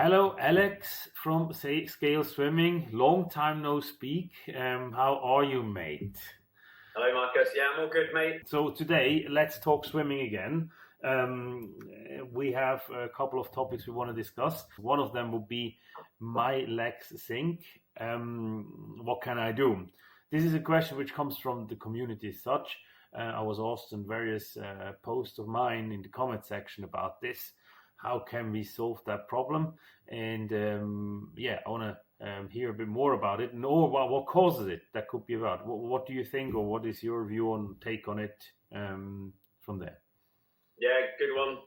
Hello, Alex from Scale Swimming. Long time no speak. How are you, mate? Hello, Markus. Yeah, I'm all good, mate. So today, let's talk swimming again. We have a couple of topics we want to discuss. One of them would be my legs sink. What can I do? This is a question which comes from the community as such. I was asked in various posts of mine in the comment section about this. How can we solve that problem? And I want to hear a bit more about it, and what causes it. That could be about. What do you think, or what is your view on take on it from there? Yeah, good one.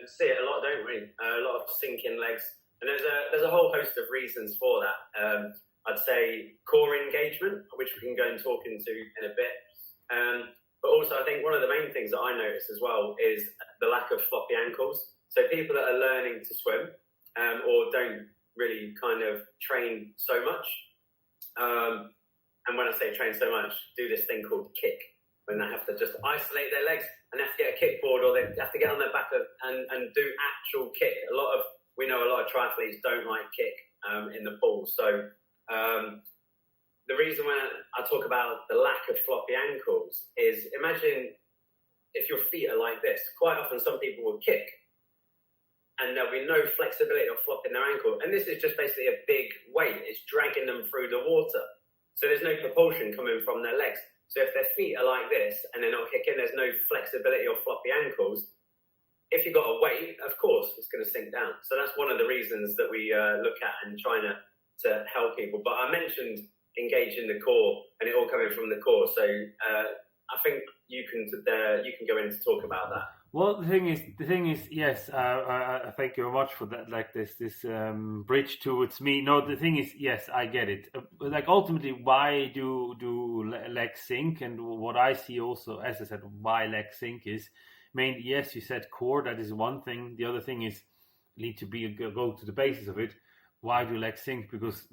See it a lot, don't we? A lot of sinking legs, and there's a whole host of reasons for that. I'd say core engagement, which we can go and talk into in a bit. But also, I think one of the main things that I notice as well is the lack of floppy ankles. So people that are learning to swim or don't really kind of train so much, and when I say train so much, do this thing called kick, when they have to just isolate their legs and they have to get a kickboard, or they have to get on their back and do actual kick. We know a lot of triathletes don't like kick in the pool. So the reason when I talk about the lack of floppy ankles is, imagine if your feet are like this. Quite often some people will kick and there'll be no flexibility or flop in their ankle. And this is just basically a big weight. It's dragging them through the water. So there's no propulsion coming from their legs. So if their feet are like this and they're not kicking, there's no flexibility or floppy ankles. If you've got a weight, of course, it's going to sink down. So that's one of the reasons that we look at and trying to help people. But I mentioned engaging the core and it all coming from the core. So I think you can go in to talk about that. Well, the thing is, yes, I thank you very much for that. Like this bridge towards me. No, the thing is, yes, I get it. Like ultimately, why do legs sink? And what I see also, as I said, why legs sink is mainly, yes, you said core. That is one thing. The other thing is need to go to the basis of it. Why do legs sink? Because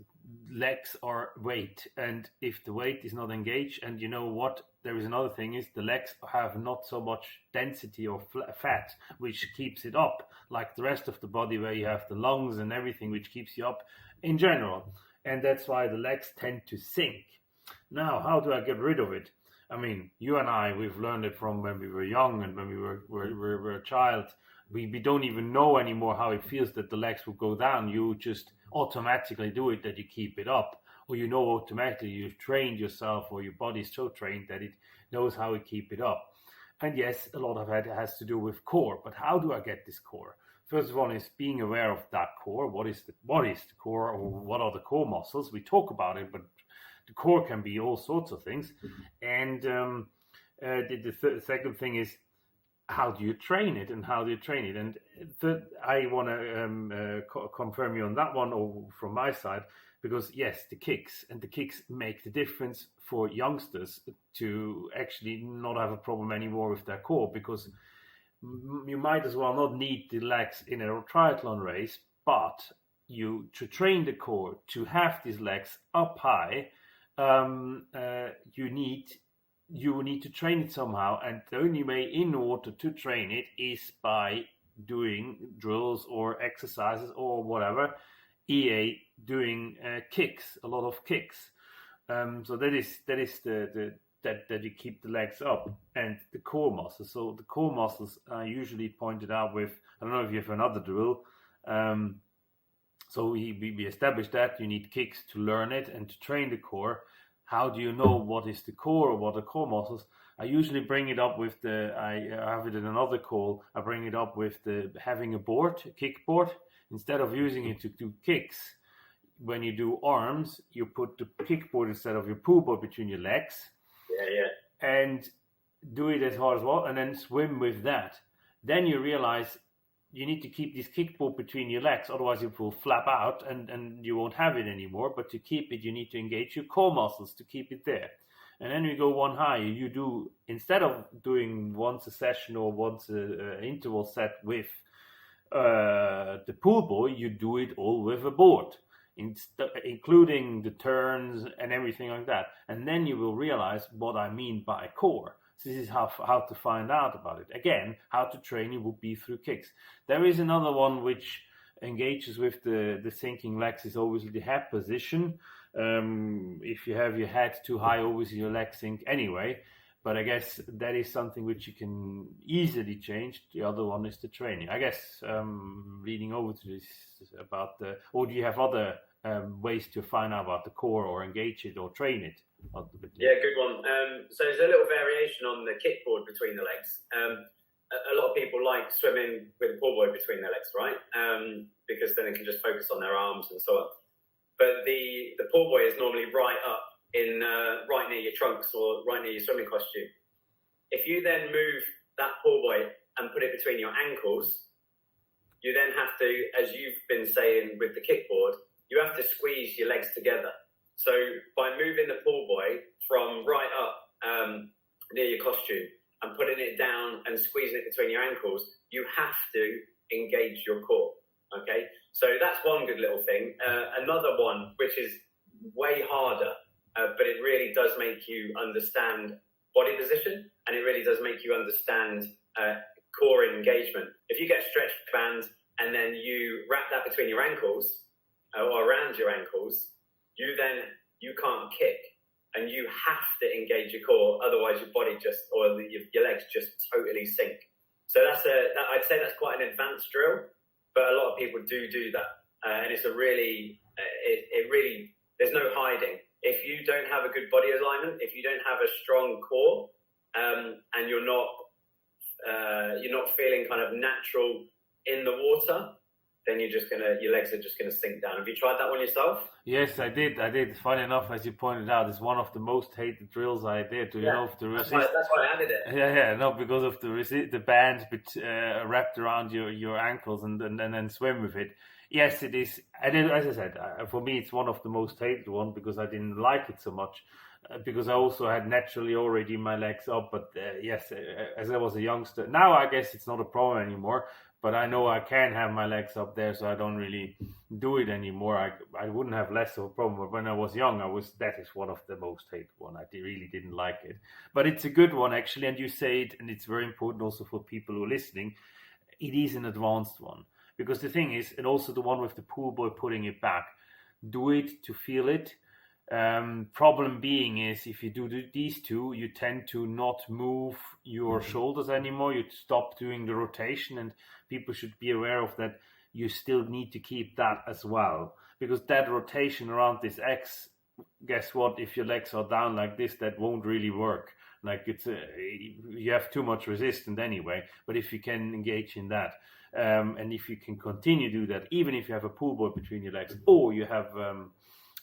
legs are weight, and if the weight is not engaged, and you know what, there is another thing is the legs have not so much density or fat which keeps it up like the rest of the body, where you have the lungs and everything which keeps you up in general, and that's why the legs tend to sink. Now, how do I get rid of it? I mean, you and I, we've learned it from when we were young and when we were a child. We don't even know anymore how it feels that the legs will go down. You just automatically do it, that you keep it up, or you know automatically you've trained yourself, or your body's so trained that it knows how to keep it up. And yes, a lot of it has to do with core. But how do I get this core? First of all, is being aware of that core. What is the core, or what are the core muscles? We talk about it, but the core can be all sorts of things. And the second thing is, how do you train it, and how do you train it? And I want to confirm you on that one, or from my side, because yes, the kicks make the difference for youngsters to actually not have a problem anymore with their core, because you might as well not need the legs in a triathlon race, but to train the core, to have these legs up high, you need to train it somehow, and the only way in order to train it is by doing drills or exercises or whatever, doing kicks, a lot of kicks. So that is that you keep the legs up, and the core muscles. So the core muscles are usually pointed out with, I don't know if you have another drill. So we established that you need kicks to learn it and to train the core. How do you know what is the core or what are core muscles? I usually bring it up with I have it in another call. I bring it up with having a kickboard. Instead of using it to do kicks, when you do arms, you put the kickboard instead of your pool board between your legs. Yeah. And do it as hard as well, and then swim with that. Then you realize you need to keep this kickboard between your legs, otherwise it will flap out and you won't have it anymore. But to keep it, you need to engage your core muscles to keep it there. And then we go one higher. You do, instead of doing once a session or once an interval set with the pool boy, you do it all with a board, including the turns and everything like that. And then you will realize what I mean by core. This is how to find out about it. Again, how to train it would be through kicks. There is another one which engages with the sinking legs is obviously the head position. If you have your head too high, obviously your legs sink anyway. But I guess that is something which you can easily change. The other one is the training. I guess leading over to this about or do you have other ways to find out about the core or engage it or train it? Yeah, good one. So there's a little variation on the kickboard between the legs. A lot of people like swimming with a pool boy between their legs, right? Because then they can just focus on their arms and so on. But the pool boy is normally right up in right near your trunks or right near your swimming costume. If you then move that pool boy and put it between your ankles, you then have to, as you've been saying with the kickboard, you have to squeeze your legs together. So by moving the pool boy from right up near your costume and putting it down and squeezing it between your ankles, you have to engage your core, okay? So that's one good little thing. Another one, which is way harder, but it really does make you understand body position, and it really does make you understand core engagement. If you get a stretch band and then you wrap that between your ankles or around your ankles, you can't kick, and you have to engage your core, otherwise your body just, or your legs just totally sink. So I'd say that's quite an advanced drill, but a lot of people do that, and it's a really, there's no hiding. If you don't have a good body alignment, if you don't have a strong core, and you're not feeling kind of natural in the water, then your legs are just gonna sink down. Have you tried that one yourself? Yes, I did. Funny enough, as you pointed out, it's one of the most hated drills I did. Do you know if the that's why I added it. Yeah, no, because of the band wrapped around your ankles and then swim with it. Yes, it is. And as I said, for me, it's one of the most hated one because I didn't like it so much. Because I also had naturally already my legs up, but yes, as I was a youngster. Now I guess it's not a problem anymore. But I know I can have my legs up there, so I don't really do it anymore. I wouldn't have less of a problem. But when I was young, that is one of the most hated one. I really didn't like it. But it's a good one, actually. And you say it, and it's very important also for people who are listening. It is an advanced one. Because the thing is, and also the one with the pool boy putting it back, do it to feel it. Problem being is if you do these two, you tend to not move your shoulders anymore. You stop doing the rotation, and people should be aware of that. You still need to keep that as well, because that rotation around this X, guess what? If your legs are down like this, that won't really work. Like you have too much resistance anyway. But if you can engage in that, and if you can continue to do that, even if you have a pool boy between your legs, or you have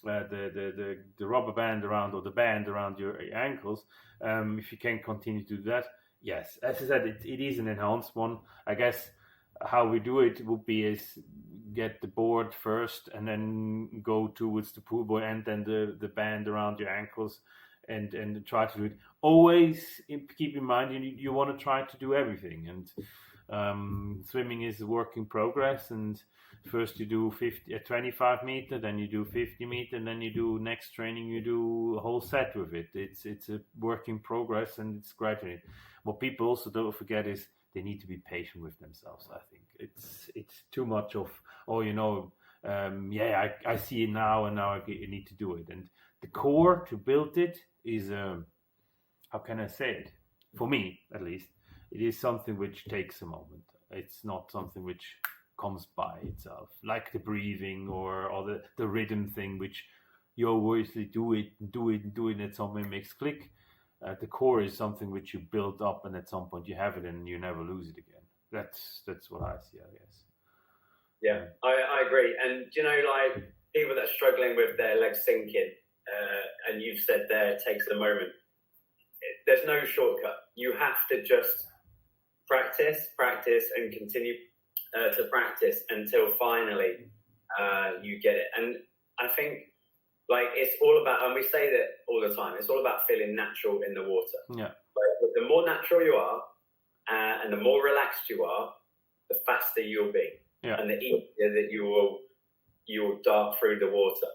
the rubber band around or the band around your ankles, if you can continue to do that, yes, as I said, it is an enhanced one. I guess how we do it would be is get the board first and then go towards the pool boy and then the band around your ankles and try to do it. Always keep in mind you want to try to do everything, and swimming is a work in progress, and first you do 25 meter, then you do 50 meter, and then you do next training, you do a whole set with it. It's a work in progress, and it's gradually. What people also don't forget is they need to be patient with themselves. I think it's too much of, I see it now, and now I need to do it. And the core to build it is, how can I say it? For me, at least, it is something which takes a moment. It's not something which comes by itself, like the breathing or the rhythm thing, which you obviously do it, and at some point it makes click. The core is something which you build up, and at some point you have it, and you never lose it again. That's what I see, I guess. Yeah, I agree. And like people that are struggling with their legs sinking, and you've said there, it takes a moment. There's no shortcut. You have to just practice, and continue to practice until finally you get it. And I think it's all about, and we say that all the time, it's all about feeling natural in the water. Yeah. But the more natural you are, and the more relaxed you are, the faster you'll be, and the easier that you will dart through the water.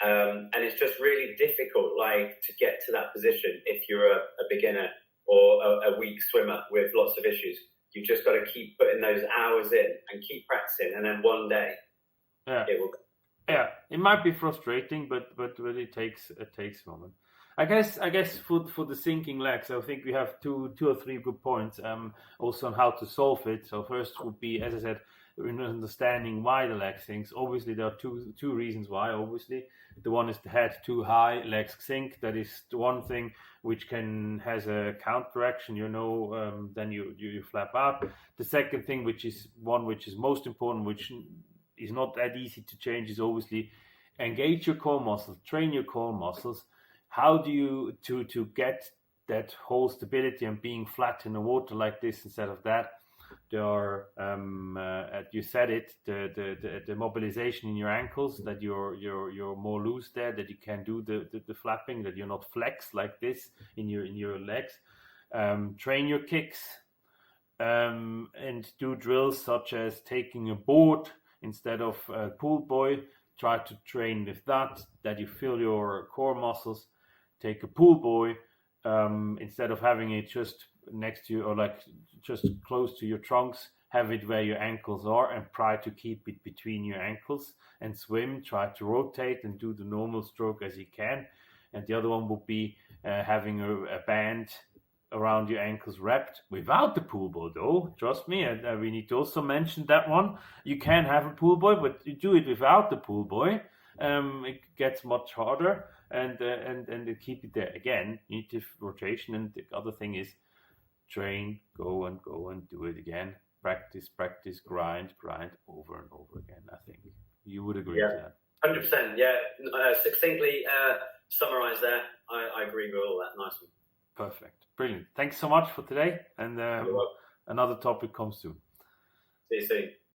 And it's just really difficult, to get to that position if you're a beginner or a weak swimmer with lots of issues. You just got to keep putting those hours in and keep practicing, and then one day it will. Yeah, it might be frustrating, but it takes a moment. I guess for the sinking legs, I think we have two or three good points. Also on how to solve it. So first would be, as I said, in understanding why the leg sinks. Obviously, there are two reasons why. Obviously, the one is the head too high, legs sink. That is the one thing which has a counteraction. Then you flap out. The second thing, which is most important, which is not that easy to change, is obviously engage your core muscles, train your core muscles. How do you to get that whole stability and being flat in the water like this instead of that? There are, you said it, the mobilization in your ankles, that you're more loose there, that you can do the flapping, that you're not flexed like this in your legs. Train your kicks, and do drills such as taking a board instead of a pool buoy. Try to train with that you feel your core muscles. Take a pool buoy, instead of having it just next to you or like just close to your trunks, have it where your ankles are and try to keep it between your ankles and swim. Try to rotate and do the normal stroke as you can. And the other one would be having a band around your ankles wrapped without the pool buoy, though. Trust me, and we need to also mention that one. You can have a pool buoy, but you do it without the pool buoy. It gets much harder, and keep it there. Again, you need to rotation, and the other thing is train, go and do it again. Practice, grind over and over again. I think you would agree to that. 100%. Yeah, succinctly summarise there. I agree with all that. Nice one. Perfect. Brilliant. Thanks so much for today. And another topic comes soon. See you soon.